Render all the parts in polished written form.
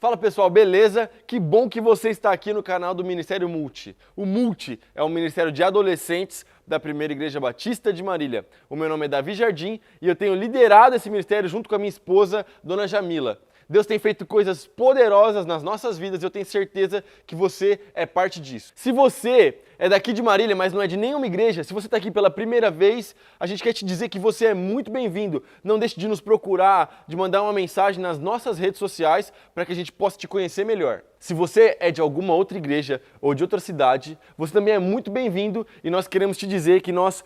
Fala pessoal, beleza? Que bom que você está aqui no canal do Ministério Multi. O Multi é um ministério de adolescentes da Primeira Igreja Batista de Marília. O meu nome é Davi Jardim e eu tenho liderado esse ministério junto com a minha esposa, Dona Jamila. Deus tem feito coisas poderosas nas nossas vidas e eu tenho certeza que você é parte disso. Se você é daqui de Marília, mas não é de nenhuma igreja, se você está aqui pela primeira vez, a gente quer te dizer que você é muito bem-vindo. Não deixe de nos procurar, de mandar uma mensagem nas nossas redes sociais para que a gente possa te conhecer melhor. Se você é de alguma outra igreja ou de outra cidade, você também é muito bem-vindo e nós queremos te dizer que nós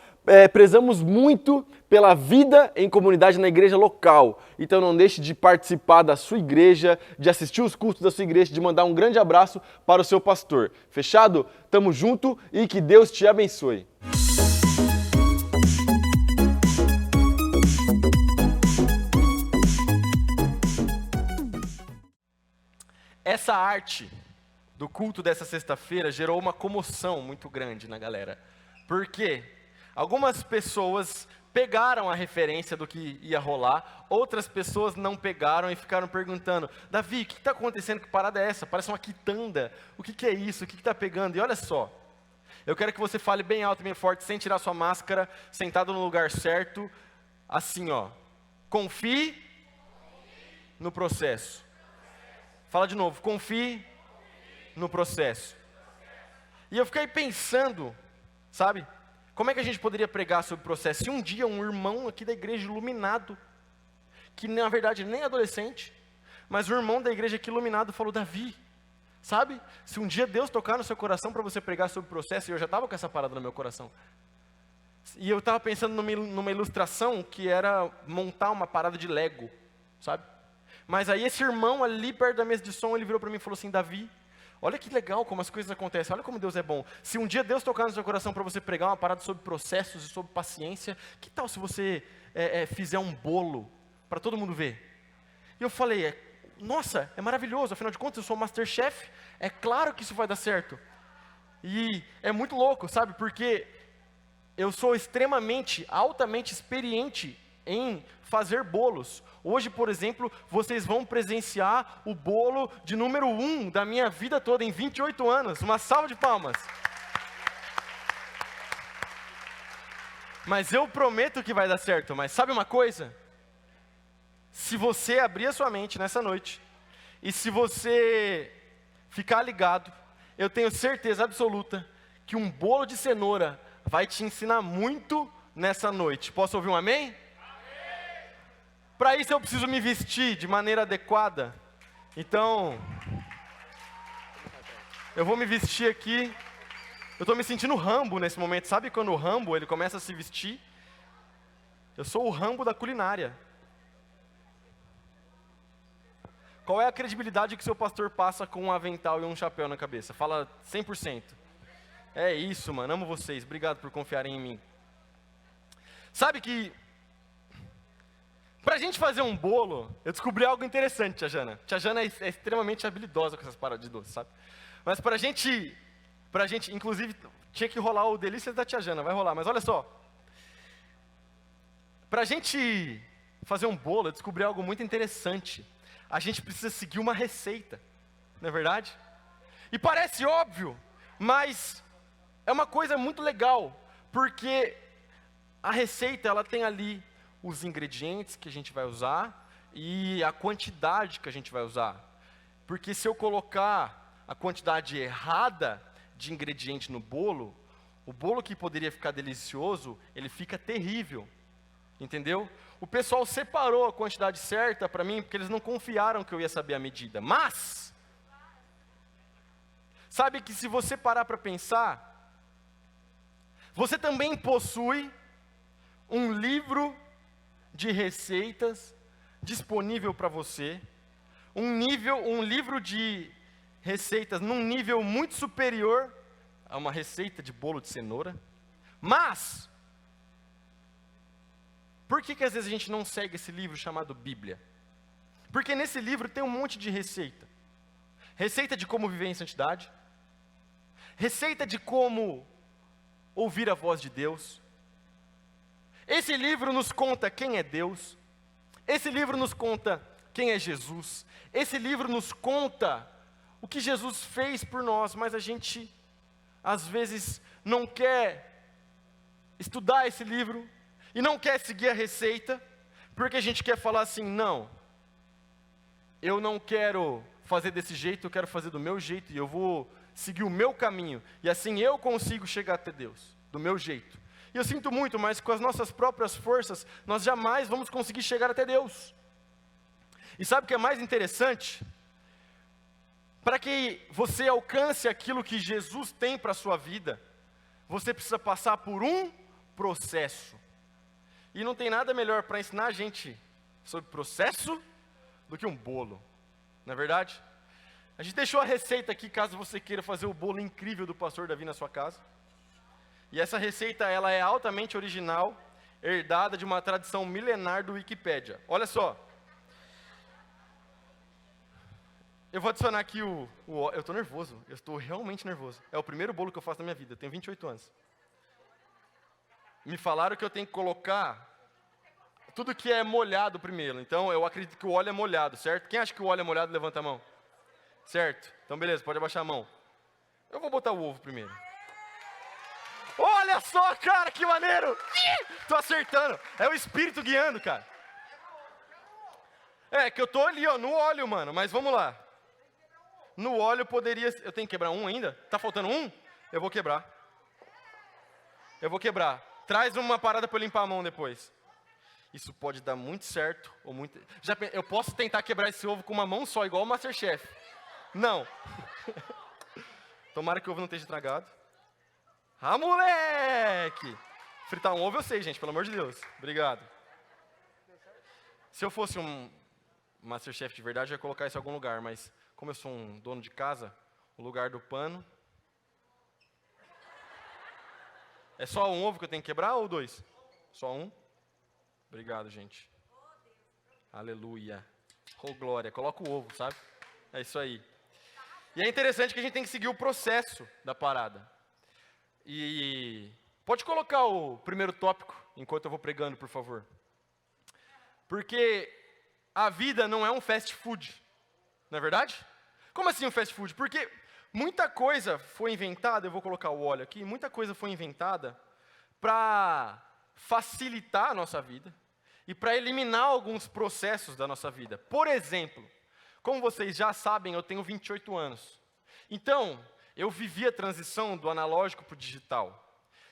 prezamos muito pela vida em comunidade na igreja local. Então não deixe de participar da sua igreja, de assistir os cultos da sua igreja, de mandar um grande abraço para o seu pastor. Fechado? Tamo junto e que Deus te abençoe. Essa arte do culto dessa sexta-feira gerou uma comoção muito grande na galera. Por quê? Algumas pessoas pegaram a referência do que ia rolar, outras pessoas não pegaram e ficaram perguntando: Davi, o que está acontecendo? Que parada é essa? Parece uma quitanda. O que é isso? O que está pegando? E olha só, eu quero que você fale bem alto e bem forte, sem tirar sua máscara, sentado no lugar certo, assim ó, confie no processo. Fala de novo, confie no processo. E eu fiquei pensando, sabe, como é que a gente poderia pregar sobre o processo? Se um dia um irmão aqui da igreja iluminado, que na verdade nem é adolescente, mas o irmão da igreja aqui iluminado falou: Davi, sabe, se um dia Deus tocar no seu coração para você pregar sobre o processo, e eu já estava com essa parada no meu coração, e eu estava pensando numa ilustração que era montar uma parada de Lego, sabe? Mas aí esse irmão ali perto da mesa de som, ele virou para mim e falou assim: Davi, olha que legal como as coisas acontecem, olha como Deus é bom. Se um dia Deus tocar no seu coração para você pregar uma parada sobre processos e sobre paciência, que tal se você fizer um bolo para todo mundo ver? E eu falei: nossa, é maravilhoso, afinal de contas eu sou Masterchef, é claro que isso vai dar certo. E é muito louco, sabe, porque eu sou altamente experiente em fazer bolos. Hoje, por exemplo, vocês vão presenciar o bolo de número 1 da minha vida toda, em 28 anos. Uma salva de palmas. Mas eu prometo que vai dar certo. Mas sabe uma coisa? Se você abrir a sua mente nessa noite, e se você ficar ligado, eu tenho certeza absoluta que um bolo de cenoura vai te ensinar muito nessa noite. Posso ouvir um amém? Para isso eu preciso me vestir de maneira adequada. Então, eu vou me vestir aqui. Eu estou me sentindo Rambo nesse momento. Sabe quando o Rambo ele começa a se vestir? Eu sou o Rambo da culinária. Qual é a credibilidade que seu pastor passa com um avental e um chapéu na cabeça? Fala 100%. É isso, mano. Amo vocês. Obrigado por confiarem em mim. Sabe que pra gente fazer um bolo, eu descobri algo interessante, tia Jana. Tia Jana é extremamente habilidosa com essas paradas de doce, sabe? Mas pra gente, inclusive, tinha que rolar o Delícias da tia Jana, vai rolar, mas olha só. Pra gente fazer um bolo, eu descobri algo muito interessante. A gente precisa seguir uma receita, não é verdade? E parece óbvio, mas é uma coisa muito legal, porque a receita, ela tem ali os ingredientes que a gente vai usar e a quantidade que a gente vai usar. Porque se eu colocar a quantidade errada de ingrediente no bolo, o bolo que poderia ficar delicioso, ele fica terrível. Entendeu? O pessoal separou a quantidade certa para mim, porque eles não confiaram que eu ia saber a medida. Mas, sabe que se você parar para pensar, você também possui um livro de receitas disponível para você, um livro de receitas num nível muito superior a uma receita de bolo de cenoura. Mas por que às vezes a gente não segue esse livro chamado Bíblia? Porque nesse livro tem um monte de receita. Receita de como viver em santidade, receita de como ouvir a voz de Deus. Esse livro nos conta quem é Deus. Esse livro nos conta quem é Jesus. Esse livro nos conta o que Jesus fez por nós, mas a gente, às vezes, não quer estudar esse livro e não quer seguir a receita, porque a gente quer falar assim, não, eu não quero fazer desse jeito, eu quero fazer do meu jeito, e eu vou seguir o meu caminho, e assim eu consigo chegar até Deus, do meu jeito. E eu sinto muito, mas com as nossas próprias forças, nós jamais vamos conseguir chegar até Deus. E sabe o que é mais interessante? Para que você alcance aquilo que Jesus tem para a sua vida, você precisa passar por um processo. E não tem nada melhor para ensinar a gente sobre processo do que um bolo, não é verdade? A gente deixou a receita aqui, caso você queira fazer o bolo incrível do pastor Davi na sua casa. E essa receita, ela é altamente original, herdada de uma tradição milenar do Wikipédia. Olha só. Eu vou adicionar aqui eu estou nervoso, eu estou realmente nervoso. É o primeiro bolo que eu faço na minha vida, eu tenho 28 anos. Me falaram que eu tenho que colocar tudo que é molhado primeiro. Então, eu acredito que o óleo é molhado, certo? Quem acha que o óleo é molhado, levanta a mão. Certo? Então, beleza, pode abaixar a mão. Eu vou botar o ovo primeiro. Olha só, cara, que maneiro! Tô acertando. É o Espírito guiando, cara. É, que eu tô ali, ó, no óleo, mano. Mas vamos lá. No óleo poderia... Eu tenho que quebrar um ainda? Tá faltando um? Eu vou quebrar. Eu vou quebrar. Traz uma parada para eu limpar a mão depois. Isso pode dar muito certo ou muito... Eu posso tentar quebrar esse ovo com uma mão só, igual o Masterchef. Não. Tomara que o ovo não esteja estragado. Ah, moleque! Fritar um ovo eu sei, gente, pelo amor de Deus. Obrigado. Se eu fosse um Masterchef de verdade, eu ia colocar isso em algum lugar, mas como eu sou um dono de casa, o lugar do pano... É só um ovo que eu tenho que quebrar ou dois? Só um? Obrigado, gente. Aleluia. Oh, glória. Coloca o ovo, sabe? É isso aí. E é interessante que a gente tem que seguir o processo da parada. E pode colocar o primeiro tópico, enquanto eu vou pregando, por favor. Porque a vida não é um fast food, não é verdade? Como assim um fast food? Porque muita coisa foi inventada, eu vou colocar o óleo aqui, muita coisa foi inventada para facilitar a nossa vida e para eliminar alguns processos da nossa vida. Por exemplo, como vocês já sabem, eu tenho 28 anos. Então, eu vivi a transição do analógico para o digital.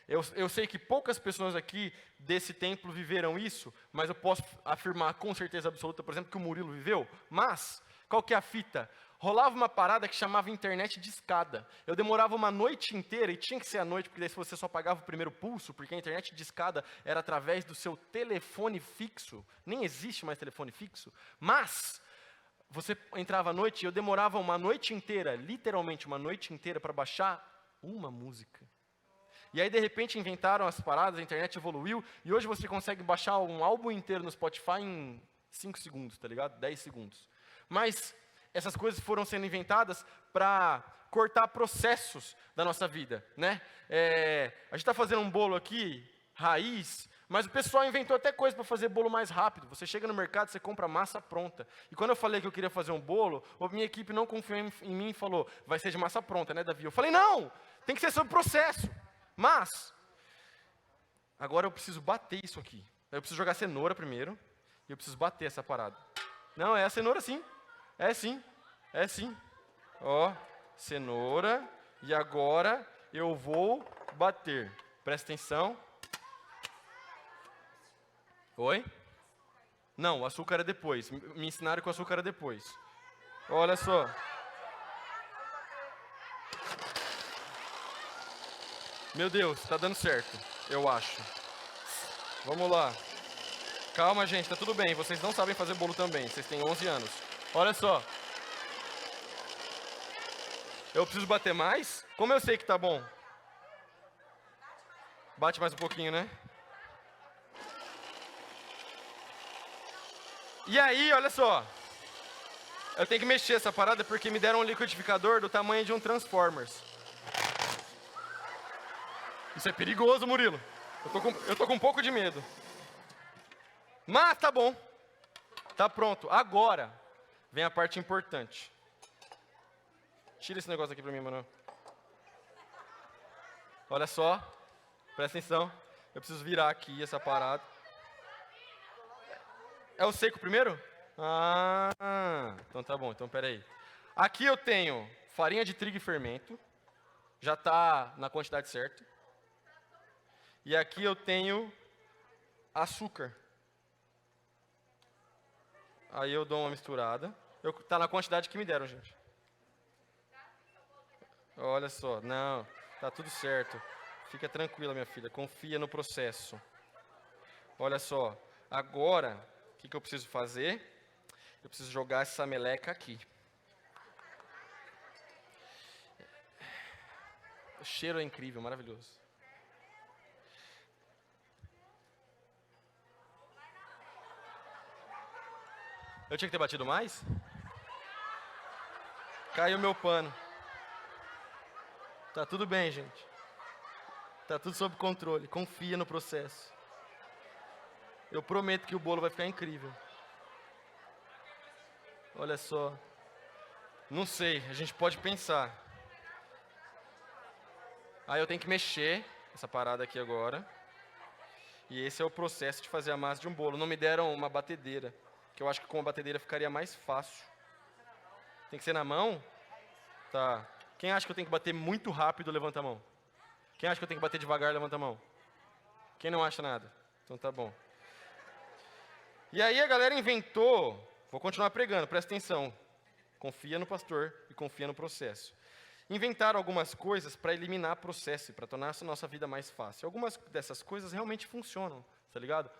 Eu sei que poucas pessoas aqui desse templo viveram isso, mas eu posso afirmar com certeza absoluta, por exemplo, que o Murilo viveu. Mas, qual que é a fita? Rolava uma parada que chamava internet de escada. Eu demorava uma noite inteira, e tinha que ser à noite, porque daí você só pagava o primeiro pulso, porque a internet de escada era através do seu telefone fixo. Nem existe mais telefone fixo. Mas, você entrava à noite e eu demorava uma noite inteira, literalmente uma noite inteira, para baixar uma música. E aí, de repente, inventaram as paradas, a internet evoluiu, e hoje você consegue baixar um álbum inteiro no Spotify em 5 segundos, tá ligado? 10 segundos. Mas essas coisas foram sendo inventadas para cortar processos da nossa vida, né? A gente está fazendo um bolo aqui, raiz, mas o pessoal inventou até coisa para fazer bolo mais rápido. Você chega no mercado, você compra massa pronta. E quando eu falei que eu queria fazer um bolo, a minha equipe não confiou em mim e falou, vai ser de massa pronta, né, Davi? Eu falei, não, tem que ser sobre processo. Mas, agora eu preciso bater isso aqui. Eu preciso jogar cenoura primeiro, e eu preciso bater essa parada. Não, é a cenoura sim. É sim. É sim. Ó, cenoura, e agora eu vou bater. Presta atenção. Oi? Não, o açúcar é depois. Me ensinaram que o açúcar é depois. Olha só. Meu Deus, tá dando certo, eu acho. Vamos lá. Calma, gente, tá tudo bem. Vocês não sabem fazer bolo também. Vocês têm 11 anos. Olha só. Eu preciso bater mais? Como eu sei que tá bom? Bate mais um pouquinho, né? E aí, olha só. Eu tenho que mexer essa parada porque me deram um liquidificador do tamanho de um Transformers. Isso é perigoso, Murilo. Eu tô com um pouco de medo. Mas tá bom. tá pronto. Agora vem a parte importante. Tira esse negócio aqui pra mim, mano. Olha só, presta atenção. Eu preciso virar aqui essa parada. É o seco primeiro? Ah, então tá bom, então peraí. Aqui eu tenho farinha de trigo e fermento. Já tá na quantidade certa. E aqui eu tenho açúcar. Aí eu dou uma misturada. Tá na quantidade que me deram, gente. Olha só, não, tá tudo certo. Fica tranquila, minha filha, confia no processo. Olha só, agora, o que eu preciso fazer? Eu preciso jogar essa meleca aqui. O cheiro é incrível, maravilhoso. Eu tinha que ter batido mais? Caiu meu pano. Tá tudo bem, gente. Tá tudo sob controle. Confia no processo. Eu prometo que o bolo vai ficar incrível. Olha só. Não sei, a gente pode pensar. Aí eu tenho que mexer essa parada aqui agora. E esse é o processo de fazer a massa de um bolo. Não me deram uma batedeira, que eu acho que com a batedeira ficaria mais fácil. Tem que ser na mão? Tá. Quem acha que eu tenho que bater muito rápido, levanta a mão. Quem acha que eu tenho que bater devagar, levanta a mão. Quem não acha nada? Então tá bom. E aí a galera inventou, vou continuar pregando, presta atenção. Confia no pastor e confia no processo. Inventaram algumas coisas para eliminar processo, para tornar a nossa vida mais fácil. Algumas dessas coisas realmente funcionam, tá ligado?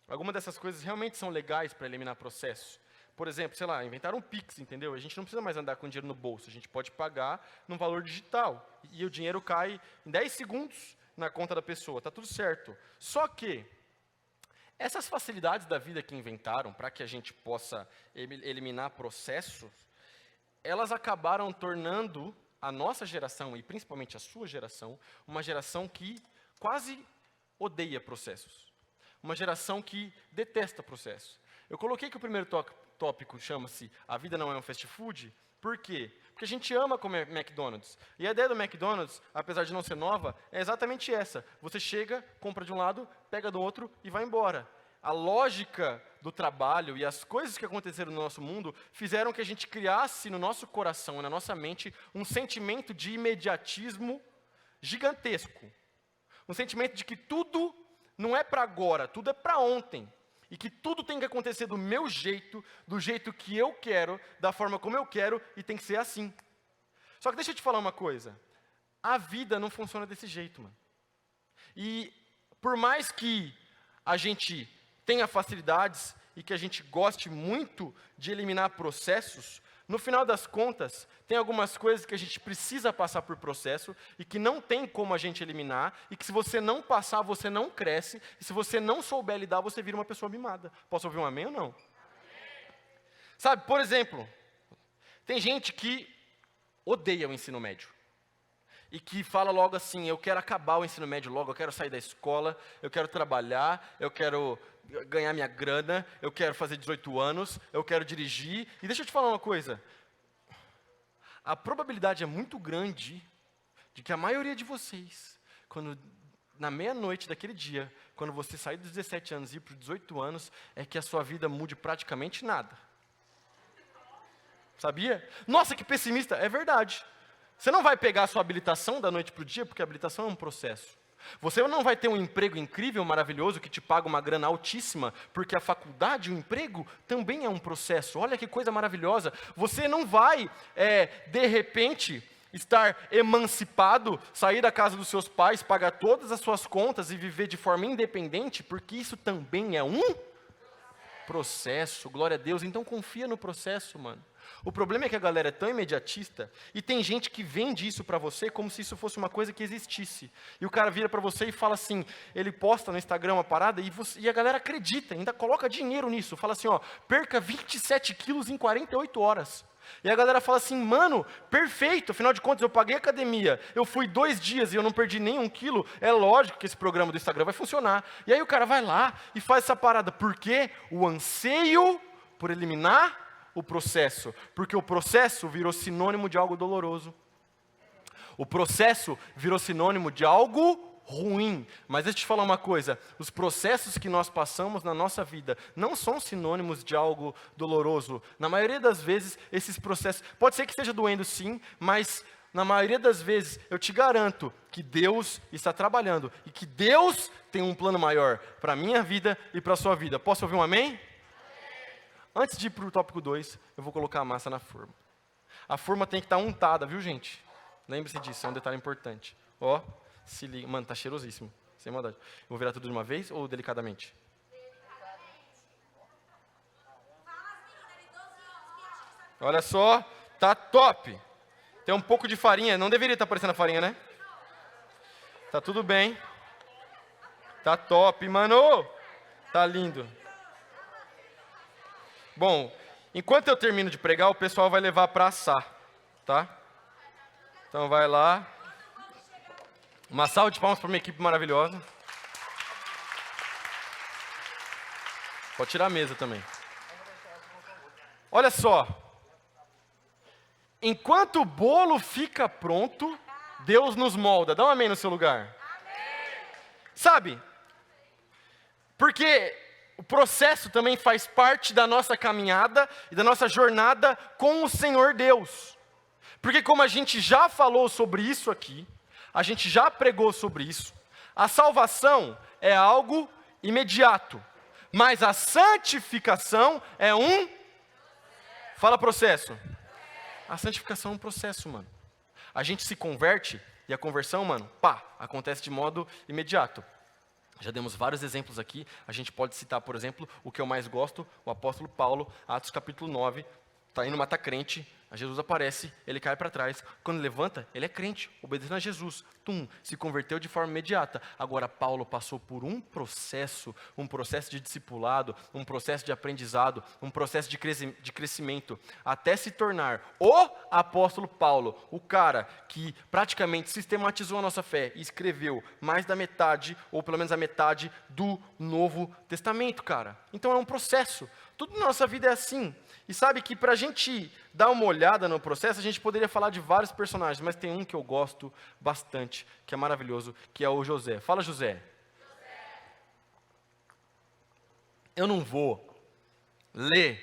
Algumas dessas coisas realmente são legais para eliminar processo. Por exemplo, sei lá, inventaram um Pix, entendeu? A gente não precisa mais andar com dinheiro no bolso, a gente pode pagar num valor digital. E o dinheiro cai em 10 segundos na conta da pessoa, tá tudo certo. Só que essas facilidades da vida que inventaram para que a gente possa eliminar processos, elas acabaram tornando a nossa geração, e principalmente a sua geração, uma geração que quase odeia processos. Uma geração que detesta processos. Eu coloquei que o primeiro tópico chama-se A Vida Não é um Fast Food. Por quê? Porque a gente ama comer McDonald's. E a ideia do McDonald's, apesar de não ser nova, é exatamente essa. Você chega, compra de um lado, pega do outro e vai embora. A lógica do trabalho e as coisas que aconteceram no nosso mundo fizeram que a gente criasse no nosso coração e na nossa mente um sentimento de imediatismo gigantesco. Um sentimento de que tudo não é para agora, tudo é para ontem. E que tudo tem que acontecer do meu jeito, do jeito que eu quero, da forma como eu quero, e tem que ser assim. Só que deixa eu te falar uma coisa. A vida não funciona desse jeito, mano. E por mais que a gente tenha facilidades e que a gente goste muito de eliminar processos, no final das contas, tem algumas coisas que a gente precisa passar por processo e que não tem como a gente eliminar, e que se você não passar, você não cresce, e se você não souber lidar, você vira uma pessoa mimada. Posso ouvir um amém ou não? Amém. Sabe, por exemplo, tem gente que odeia o ensino médio. E que fala logo assim, eu quero acabar o ensino médio logo, eu quero sair da escola, eu quero trabalhar, eu quero ganhar minha grana, eu quero fazer 18 anos, eu quero dirigir. E deixa eu te falar uma coisa. A probabilidade é muito grande de que a maioria de vocês, quando na meia-noite daquele dia, quando você sair dos 17 anos e ir para os 18 anos, é que a sua vida mude praticamente nada. Sabia? Nossa, que pessimista. É verdade. Você não vai pegar a sua habilitação da noite para o dia, porque a habilitação é um processo. Você não vai ter um emprego incrível, maravilhoso, que te paga uma grana altíssima, porque a faculdade, o emprego, também é um processo. Olha que coisa maravilhosa. Você não vai, de repente, estar emancipado, sair da casa dos seus pais, pagar todas as suas contas e viver de forma independente, porque isso também é um processo. Glória a Deus. Então confia no processo, mano. O problema é que a galera é tão imediatista e tem gente que vende isso pra você como se isso fosse uma coisa que existisse. E o cara vira pra você e fala assim, ele posta no Instagram uma parada e a galera acredita, ainda coloca dinheiro nisso. Fala assim, ó, perca 27 quilos em 48 horas. E a galera fala assim, mano, perfeito, afinal de contas eu paguei academia, eu fui 2 dias e eu não perdi nem 1 quilo, é lógico que esse programa do Instagram vai funcionar. E aí o cara vai lá e faz essa parada, porque o anseio por eliminar o processo, porque o processo virou sinônimo de algo doloroso. O processo virou sinônimo de algo ruim. Mas deixa eu te falar uma coisa, os processos que nós passamos na nossa vida não são sinônimos de algo doloroso. Na maioria das vezes, esses processos, pode ser que esteja doendo sim, mas na maioria das vezes, eu te garanto que Deus está trabalhando e que Deus tem um plano maior para a minha vida e para a sua vida. Posso ouvir um amém? Antes de ir para o tópico 2, eu vou colocar a massa na forma. A forma tem que estar untada, viu gente? Lembre-se disso, é um detalhe importante. Ó, se liga. Mano, tá cheirosíssimo. Sem maldade. Eu vou virar tudo de uma vez ou delicadamente? Olha só, tá top. Tem um pouco de farinha. Não deveria estar aparecendo a farinha, né? Tá tudo bem. Tá top, mano. Tá lindo. Bom, enquanto eu termino de pregar, o pessoal vai levar para assar, tá? Então vai lá. Uma salva de palmas para minha equipe maravilhosa. Pode tirar a mesa também. Olha só. Enquanto o bolo fica pronto, Deus nos molda. Dá um amém no seu lugar. Amém. Sabe? Porque o processo também faz parte da nossa caminhada e da nossa jornada com o Senhor Deus. Porque como a gente já falou sobre isso aqui, a gente já pregou sobre isso, a salvação é algo imediato, mas a santificação é um... Fala processo. A santificação é um processo, mano. A gente se converte e a conversão, mano, acontece de modo imediato. Já demos vários exemplos aqui, a gente pode citar, por exemplo, o que eu mais gosto, o apóstolo Paulo, Atos capítulo 9, está indo matar crente, Jesus aparece, ele cai para trás, quando levanta, ele é crente, obedecendo a Jesus, se converteu de forma imediata. Agora Paulo passou por um processo de discipulado, um processo de aprendizado, um processo de crescimento, até se tornar o apóstolo Paulo, o cara que praticamente sistematizou a nossa fé e escreveu mais da metade, ou pelo menos a metade do Novo Testamento, cara. Então é um processo, tudo na nossa vida é assim. E sabe que para a gente dar uma olhada no processo, a gente poderia falar de vários personagens, mas tem um que eu gosto bastante, que é maravilhoso, que é o José. Fala, José. Eu não vou ler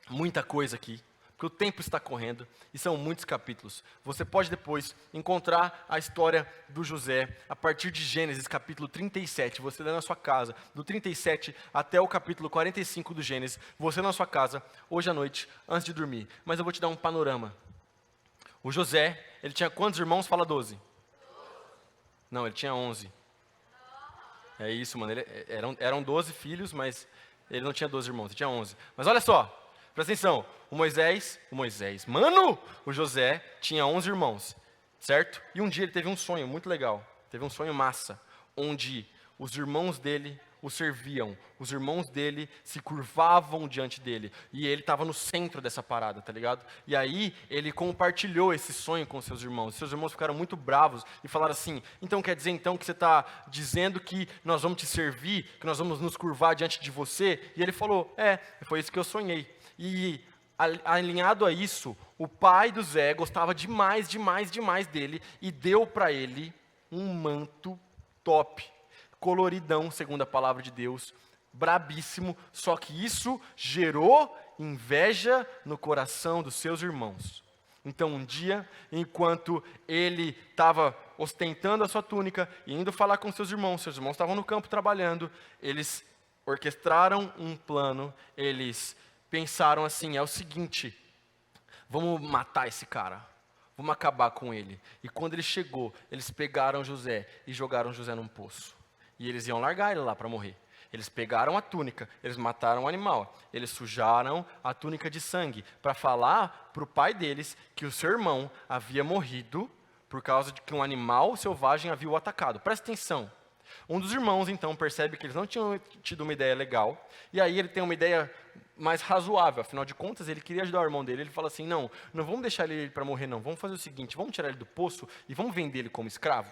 muita coisa aqui, porque o tempo está correndo e são muitos capítulos. Você pode depois encontrar a história do José a partir de Gênesis capítulo 37. Você lê na sua casa, do 37 até o capítulo 45 do Gênesis. Você na sua casa, hoje à noite, antes de dormir. Mas eu vou te dar um panorama. O José, ele tinha quantos irmãos? Fala 12. Não, ele tinha 11. É isso, mano. Eram 12 filhos, mas ele não tinha 12 irmãos, ele tinha 11. Mas olha só. Presta atenção, o José tinha 11 irmãos, certo? E um dia ele teve um sonho muito legal, teve um sonho massa, onde os irmãos dele o serviam, os irmãos dele se curvavam diante dele, e ele estava no centro dessa parada, tá ligado? E aí ele compartilhou esse sonho com seus irmãos ficaram muito bravos e falaram assim, então quer dizer então que você está dizendo que nós vamos te servir, que nós vamos nos curvar diante de você? E ele falou, foi isso que eu sonhei. E alinhado a isso, o pai do Zé gostava demais dele e deu para ele um manto top, coloridão, segundo a palavra de Deus, brabíssimo, só que isso gerou inveja no coração dos seus irmãos. Então um dia, enquanto ele estava ostentando a sua túnica e indo falar com seus irmãos estavam no campo trabalhando, eles orquestraram um plano, eles pensaram assim, é o seguinte, vamos matar esse cara, vamos acabar com ele. E quando ele chegou, eles pegaram José e jogaram José num poço. E eles iam largar ele lá para morrer. Eles pegaram a túnica, eles mataram o animal, eles sujaram a túnica de sangue, para falar para o pai deles que o seu irmão havia morrido por causa de que um animal selvagem havia o atacado. Presta atenção. Um dos irmãos, então, percebe que eles não tinham tido uma ideia legal, e aí ele tem uma ideia mais razoável, afinal de contas, ele queria ajudar o irmão dele, ele fala assim, não vamos deixar ele para morrer não, vamos fazer o seguinte, vamos tirar ele do poço e vamos vender ele como escravo.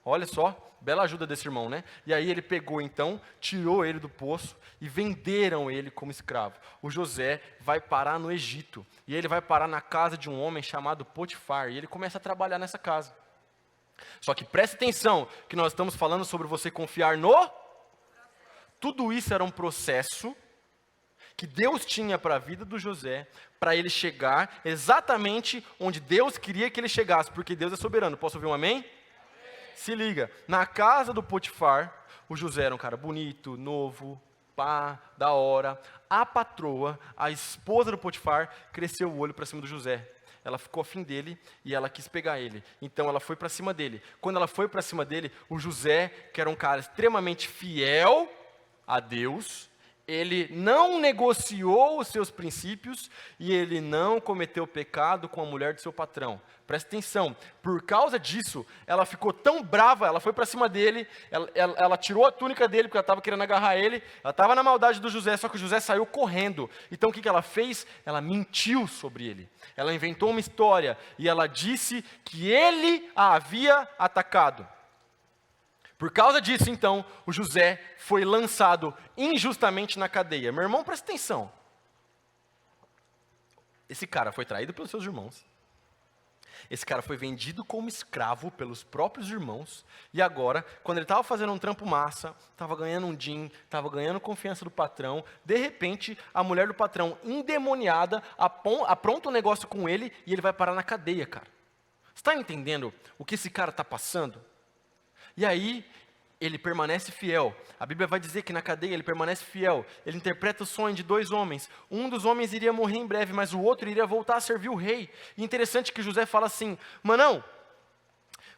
Olha só, bela ajuda desse irmão, né? E aí ele pegou então, tirou ele do poço e venderam ele como escravo. O José vai parar no Egito e ele vai parar na casa de um homem chamado Potifar e ele começa a trabalhar nessa casa. Só que preste atenção, que nós estamos falando sobre você confiar no... Tudo isso era um processo que Deus tinha para a vida do José, para ele chegar exatamente onde Deus queria que ele chegasse, porque Deus é soberano. Posso ouvir um amém? Se liga, na casa do Potifar, o José era um cara bonito, novo, pá, da hora. A patroa, a esposa do Potifar, cresceu o olho para cima do José. Ela ficou afim dele e ela quis pegar ele. Então ela foi para cima dele. Quando ela foi para cima dele, o José, que era um cara extremamente fiel a Deus, ele não negociou os seus princípios e ele não cometeu pecado com a mulher do seu patrão. Presta atenção, por causa disso, ela ficou tão brava, ela foi para cima dele, ela tirou a túnica dele porque ela estava querendo agarrar ele, ela estava na maldade do José, só que o José saiu correndo. Então o que ela fez? Ela mentiu sobre ele. Ela inventou uma história e ela disse que ele a havia atacado. Por causa disso, então, o José foi lançado injustamente na cadeia. Meu irmão, presta atenção. Esse cara foi traído pelos seus irmãos. Esse cara foi vendido como escravo pelos próprios irmãos. E agora, quando ele estava fazendo um trampo massa, estava ganhando um din, estava ganhando confiança do patrão, de repente, a mulher do patrão, endemoniada, apronta um negócio com ele e ele vai parar na cadeia, cara. Você está entendendo o que esse cara está passando? E aí, ele permanece fiel. A Bíblia vai dizer que na cadeia ele permanece fiel. Ele interpreta o sonho de 2 homens. Um dos homens iria morrer em breve, mas o outro iria voltar a servir o rei. E interessante que José fala assim, Manão,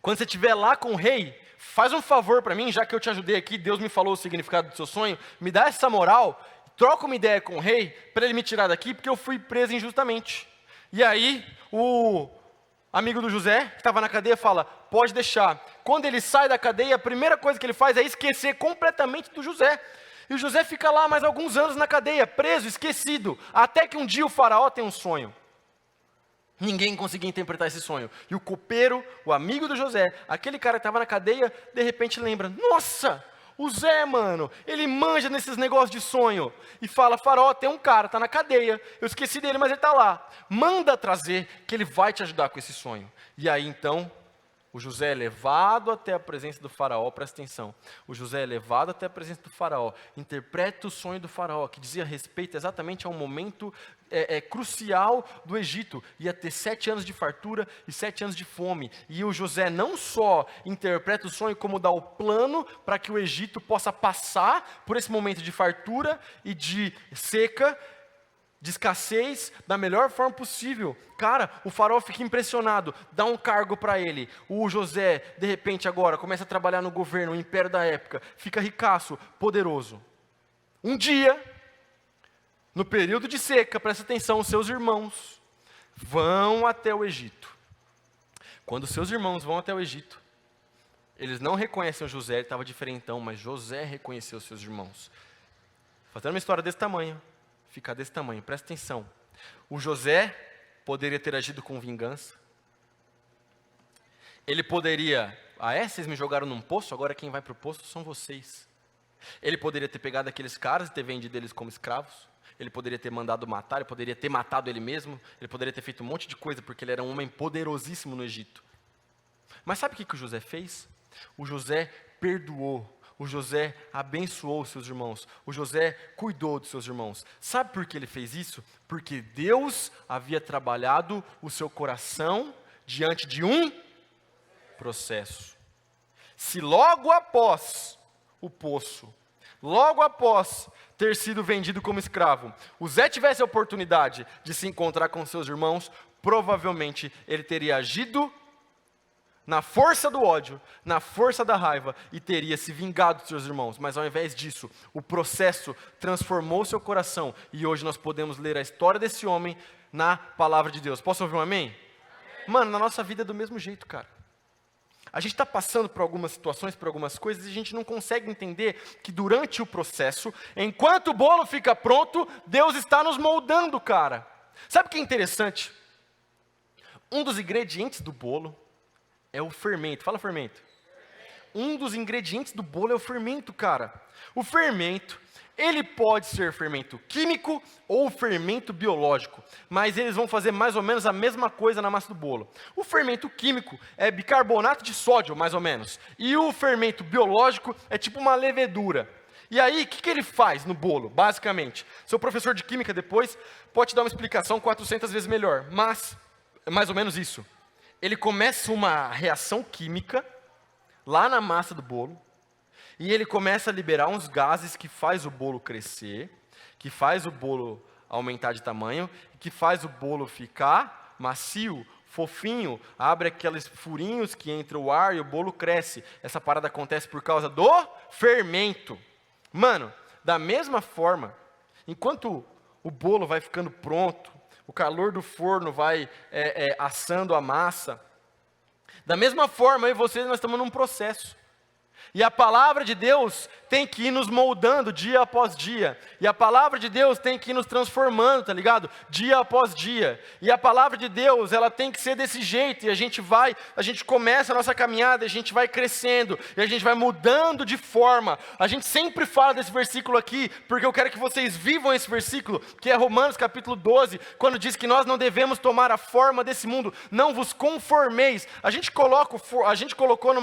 quando você estiver lá com o rei, faz um favor para mim, já que eu te ajudei aqui, Deus me falou o significado do seu sonho, me dá essa moral, troca uma ideia com o rei, para ele me tirar daqui, porque eu fui preso injustamente. E aí, o amigo do José, que estava na cadeia, fala, pode deixar. Quando ele sai da cadeia, a primeira coisa que ele faz é esquecer completamente do José. E o José fica lá mais alguns anos na cadeia, preso, esquecido, até que um dia o faraó tem um sonho. Ninguém conseguia interpretar esse sonho. E o copeiro, o amigo do José, aquele cara que estava na cadeia, de repente lembra, nossa, o Zé, mano, ele manja nesses negócios de sonho. E fala, faraó, tem um cara, está na cadeia, eu esqueci dele, mas ele está lá. Manda trazer, que ele vai te ajudar com esse sonho. E aí então, o José é levado até a presença do faraó, presta atenção. O José é levado até a presença do faraó, interpreta o sonho do faraó, que dizia respeito exatamente a um momento crucial do Egito. Ia ter 7 anos de fartura e 7 anos de fome. E o José não só interpreta o sonho, como dá o plano para que o Egito possa passar por esse momento de fartura e de seca, de escassez, da melhor forma possível. Cara, o faraó fica impressionado, dá um cargo para ele. O José, de repente agora, começa a trabalhar no governo, o império da época, fica ricaço, poderoso. Um dia, no período de seca, presta atenção, os seus irmãos vão até o Egito. Quando os seus irmãos vão até o Egito, eles não reconhecem o José, ele estava diferentão, mas José reconheceu os seus irmãos. Fazendo uma história desse tamanho, fica desse tamanho, presta atenção. O José poderia ter agido com vingança. Ele poderia, vocês me jogaram num poço, agora quem vai para o poço são vocês. Ele poderia ter pegado aqueles caras e ter vendido eles como escravos. Ele poderia ter mandado matar, ele poderia ter matado ele mesmo. Ele poderia ter feito um monte de coisa, porque ele era um homem poderosíssimo no Egito. Mas sabe o que o José fez? O José perdoou. O José abençoou os seus irmãos. O José cuidou dos seus irmãos. Sabe por que ele fez isso? Porque Deus havia trabalhado o seu coração diante de um processo. Se logo após o poço, logo após ter sido vendido como escravo, o Zé tivesse a oportunidade de se encontrar com seus irmãos, provavelmente ele teria agido na força do ódio, na força da raiva, e teria se vingado dos seus irmãos. Mas ao invés disso, o processo transformou seu coração, e hoje nós podemos ler a história desse homem na palavra de Deus. Posso ouvir um amém? Mano, na nossa vida é do mesmo jeito, cara. A gente está passando por algumas situações, por algumas coisas, e a gente não consegue entender que durante o processo, enquanto o bolo fica pronto, Deus está nos moldando, cara. Sabe o que é interessante? Um dos ingredientes do bolo é o fermento. Fala fermento. um dos ingredientes do bolo é o fermento, cara. O fermento, ele pode ser fermento químico ou fermento biológico, mas eles vão fazer mais ou menos a mesma coisa na massa do bolo. O fermento químico é bicarbonato de sódio, mais ou menos, e o fermento biológico é tipo uma levedura. E aí, o que ele faz no bolo, basicamente? Seu professor de química depois pode te dar uma explicação 400 vezes melhor, mas é mais ou menos isso. Ele começa uma reação química lá na massa do bolo, e ele começa a liberar uns gases que faz o bolo crescer, que faz o bolo aumentar de tamanho, que faz o bolo ficar macio, fofinho, abre aqueles furinhos que entra o ar e o bolo cresce. Essa parada acontece por causa do fermento. Mano, da mesma forma, enquanto o bolo vai ficando pronto, o calor do forno vai assando a massa, da mesma forma, eu e vocês, nós estamos num processo. E a palavra de Deus tem que ir nos moldando dia após dia. E a palavra de Deus tem que ir nos transformando, tá ligado? Dia após dia. E a palavra de Deus, ela tem que ser desse jeito. E a gente começa a nossa caminhada, a gente vai crescendo, e a gente vai mudando de forma. A gente sempre fala desse versículo aqui, porque eu quero que vocês vivam esse versículo, que é Romanos capítulo 12, quando diz que nós não devemos tomar a forma desse mundo. Não vos conformeis. A gente colocou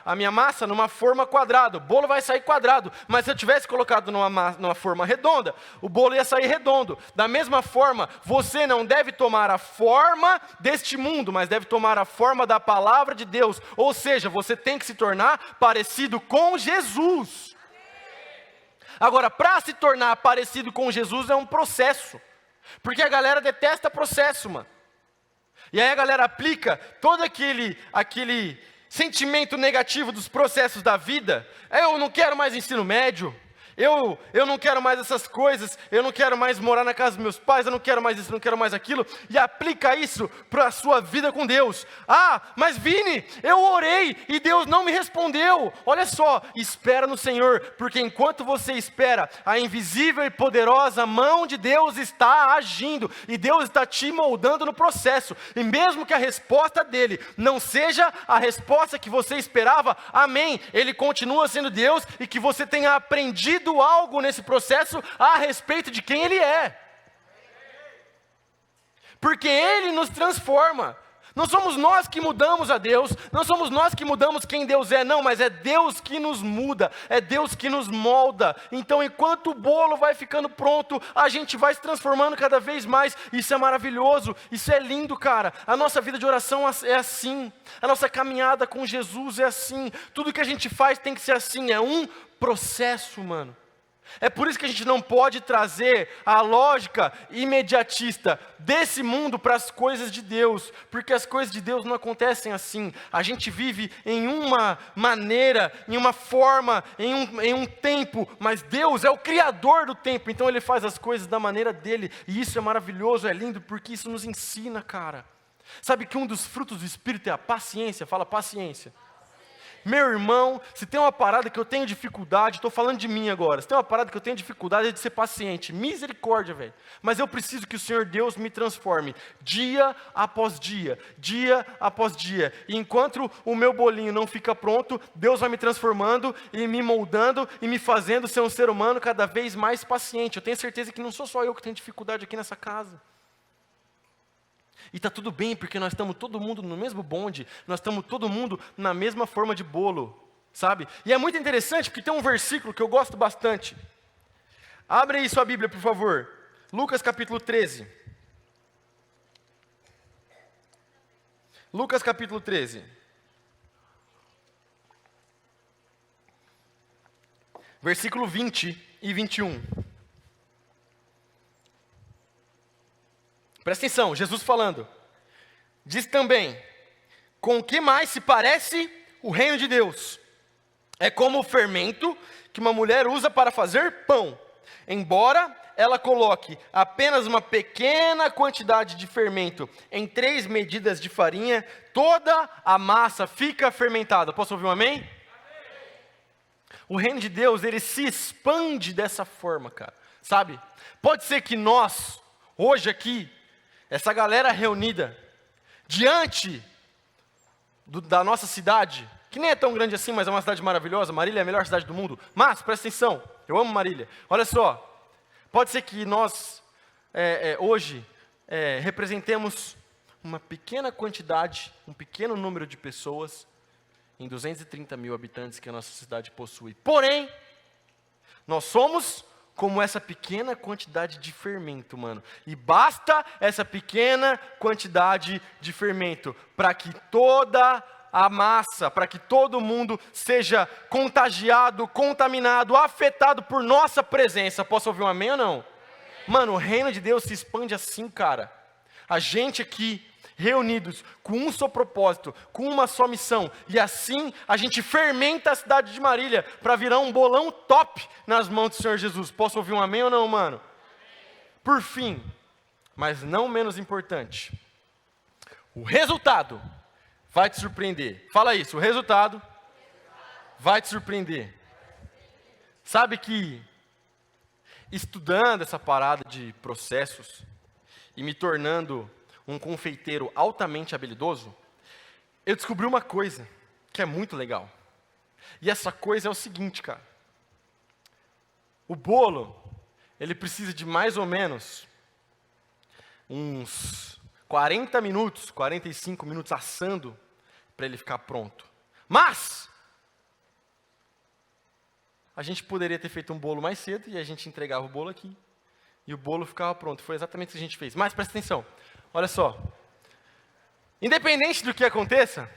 a minha massa numa forma quadrada, o bolo vai sair quadrado, mas se eu tivesse colocado numa forma redonda, o bolo ia sair redondo. Da mesma forma, você não deve tomar a forma deste mundo, mas deve tomar a forma da palavra de Deus, ou seja, você tem que se tornar parecido com Jesus. Agora, para se tornar parecido com Jesus é um processo, porque a galera detesta processo, mano. E aí a galera aplica todo aquele sentimento negativo dos processos da vida. Eu não quero mais ensino médio, eu não quero mais essas coisas, eu não quero mais morar na casa dos meus pais, eu não quero mais isso, não quero mais aquilo, e aplica isso para a sua vida com Deus. Ah, mas Vini, eu orei e Deus não me respondeu. Olha só, espera no Senhor, porque enquanto você espera, a invisível e poderosa mão de Deus está agindo, e Deus está te moldando no processo, e mesmo que a resposta dele não seja a resposta que você esperava, amém, ele continua sendo Deus, e que você tenha aprendido algo nesse processo a respeito de quem Ele é. Porque Ele nos transforma. Não somos nós que mudamos a Deus, não somos nós que mudamos quem Deus é, não, mas é Deus que nos muda, é Deus que nos molda. Então, enquanto o bolo vai ficando pronto, a gente vai se transformando cada vez mais. Isso é maravilhoso, isso é lindo, cara. A nossa vida de oração é assim, a nossa caminhada com Jesus é assim, tudo que a gente faz tem que ser assim, é um processo, mano. É por isso que a gente não pode trazer a lógica imediatista desse mundo para as coisas de Deus, porque as coisas de Deus não acontecem assim. A gente vive em uma maneira, em uma forma, em um tempo, mas Deus é o criador do tempo, então Ele faz as coisas da maneira dEle, e isso é maravilhoso, é lindo, porque isso nos ensina, cara. Sabe que um dos frutos do Espírito é a paciência? Fala paciência. Meu irmão, se tem uma parada que eu tenho dificuldade, estou falando de mim agora, se tem uma parada que eu tenho dificuldade é de ser paciente, misericórdia, velho. Mas eu preciso que o Senhor Deus me transforme, dia após dia, e enquanto o meu bolinho não fica pronto, Deus vai me transformando e me moldando e me fazendo ser um ser humano cada vez mais paciente. Eu tenho certeza que não sou só eu que tenho dificuldade aqui nessa casa. E está tudo bem, porque nós estamos todo mundo no mesmo bonde, nós estamos todo mundo na mesma forma de bolo, sabe? E é muito interessante, porque tem um versículo que eu gosto bastante. Abre aí sua Bíblia, por favor. Lucas capítulo 13. Lucas capítulo 13. Versículo 20 e 21. Presta atenção, Jesus falando. Diz também, com o que mais se parece o reino de Deus? É como o fermento que uma mulher usa para fazer pão. Embora ela coloque apenas uma pequena quantidade de fermento em 3 medidas de farinha, toda a massa fica fermentada. Posso ouvir um amém? Amém. O reino de Deus, ele se expande dessa forma, cara. Sabe? Pode ser que nós, hoje aqui, essa galera reunida, diante da nossa cidade, que nem é tão grande assim, mas é uma cidade maravilhosa. Marília é a melhor cidade do mundo. Mas, presta atenção, eu amo Marília. Olha só, pode ser que nós, hoje, representemos uma pequena quantidade, um pequeno número de pessoas em 230 mil habitantes que a nossa cidade possui. Porém, nós somos como essa pequena quantidade de fermento, mano. E basta essa pequena quantidade de fermento para que toda a massa, para que todo mundo seja contagiado, contaminado, afetado por nossa presença. Posso ouvir um amém ou não? Mano, o reino de Deus se expande assim, cara. A gente aqui, reunidos com um só propósito, com uma só missão, e assim a gente fermenta a cidade de Marília para virar um bolão top nas mãos do Senhor Jesus. Posso ouvir um amém ou não, mano? Por fim, mas não menos importante, o resultado vai te surpreender. Fala isso, o resultado vai te surpreender. Sabe que, estudando essa parada de processos e me tornando um confeiteiro altamente habilidoso, eu descobri uma coisa que é muito legal. E essa coisa é o seguinte, cara. O bolo, ele precisa de mais ou menos uns 40 minutos, 45 minutos assando para ele ficar pronto. Mas a gente poderia ter feito um bolo mais cedo e a gente entregava o bolo aqui e o bolo ficava pronto. Foi exatamente o que a gente fez. Mas presta atenção. Olha só, independente do que aconteça,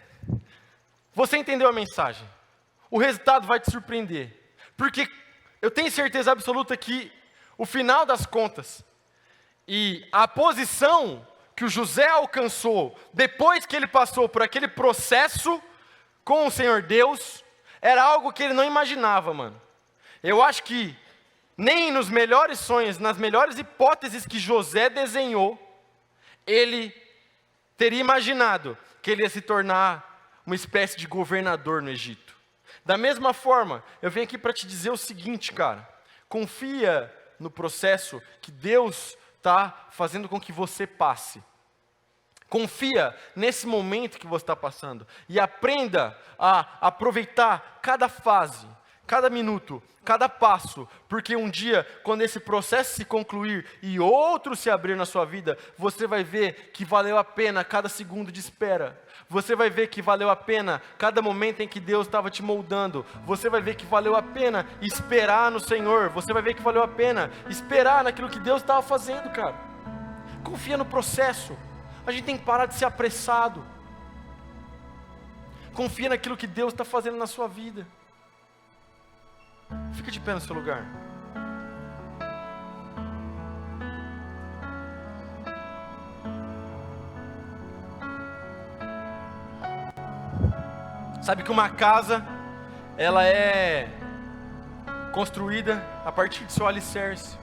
você entendeu a mensagem. O resultado vai te surpreender. Porque eu tenho certeza absoluta que o final das contas e a posição que o José alcançou depois que ele passou por aquele processo com o Senhor Deus, era algo que ele não imaginava, mano. Eu acho que nem nos melhores sonhos, nas melhores hipóteses que José desenhou, ele teria imaginado que ele ia se tornar uma espécie de governador no Egito. Da mesma forma, eu venho aqui para te dizer o seguinte, cara. Confia no processo que Deus está fazendo com que você passe. Confia nesse momento que você está passando. E aprenda a aproveitar cada fase, cada minuto, cada passo, porque um dia, quando esse processo se concluir e outro se abrir na sua vida, você vai ver que valeu a pena cada segundo de espera. Você vai ver que valeu a pena cada momento em que Deus estava te moldando. Você vai ver que valeu a pena esperar no Senhor. Você vai ver que valeu a pena esperar naquilo que Deus estava fazendo, cara. Confia no processo. A gente tem que parar de ser apressado. Confia naquilo que Deus está fazendo na sua vida. Fica de pé no seu lugar. Sabe que uma casa, ela é construída a partir de seu alicerce.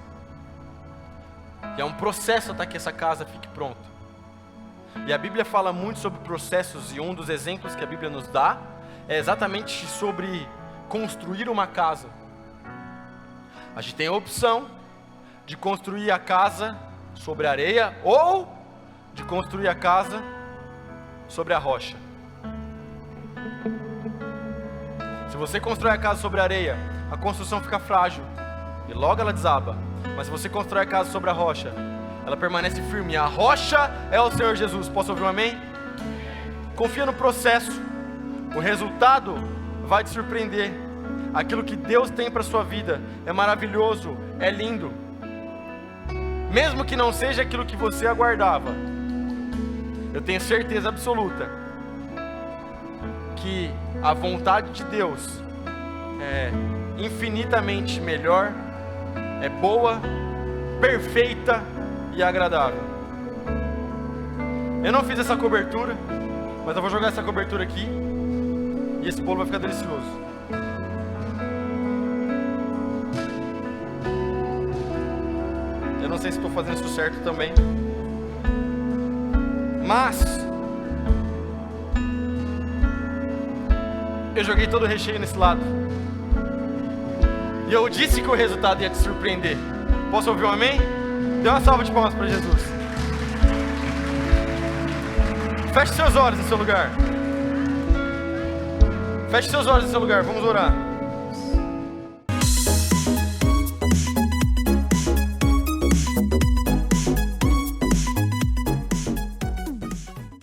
E é um processo até que essa casa fique pronta. E a Bíblia fala muito sobre processos, e um dos exemplos que a Bíblia nos dá é exatamente sobre construir uma casa. A gente tem a opção de construir a casa sobre a areia ou de construir a casa sobre a rocha. Se você constrói a casa sobre a areia, a construção fica frágil e logo ela desaba. Mas se você constrói a casa sobre a rocha, ela permanece firme. A rocha é o Senhor Jesus. Posso ouvir um amém? Confia no processo. O resultado vai te surpreender. Aquilo que Deus tem para a sua vida é maravilhoso, é lindo. Mesmo que não seja aquilo que você aguardava, eu tenho certeza absoluta que a vontade de Deus é infinitamente melhor, é boa, perfeita e agradável. Eu não fiz essa cobertura, mas eu vou jogar essa cobertura aqui e esse bolo vai ficar delicioso. Eu não sei se estou fazendo isso certo também, mas eu joguei todo o recheio nesse lado e eu disse que o resultado ia te surpreender. Posso ouvir um amém? Dê uma salva de palmas para Jesus. Feche seus olhos no seu lugar. Feche seus olhos no seu lugar, vamos orar.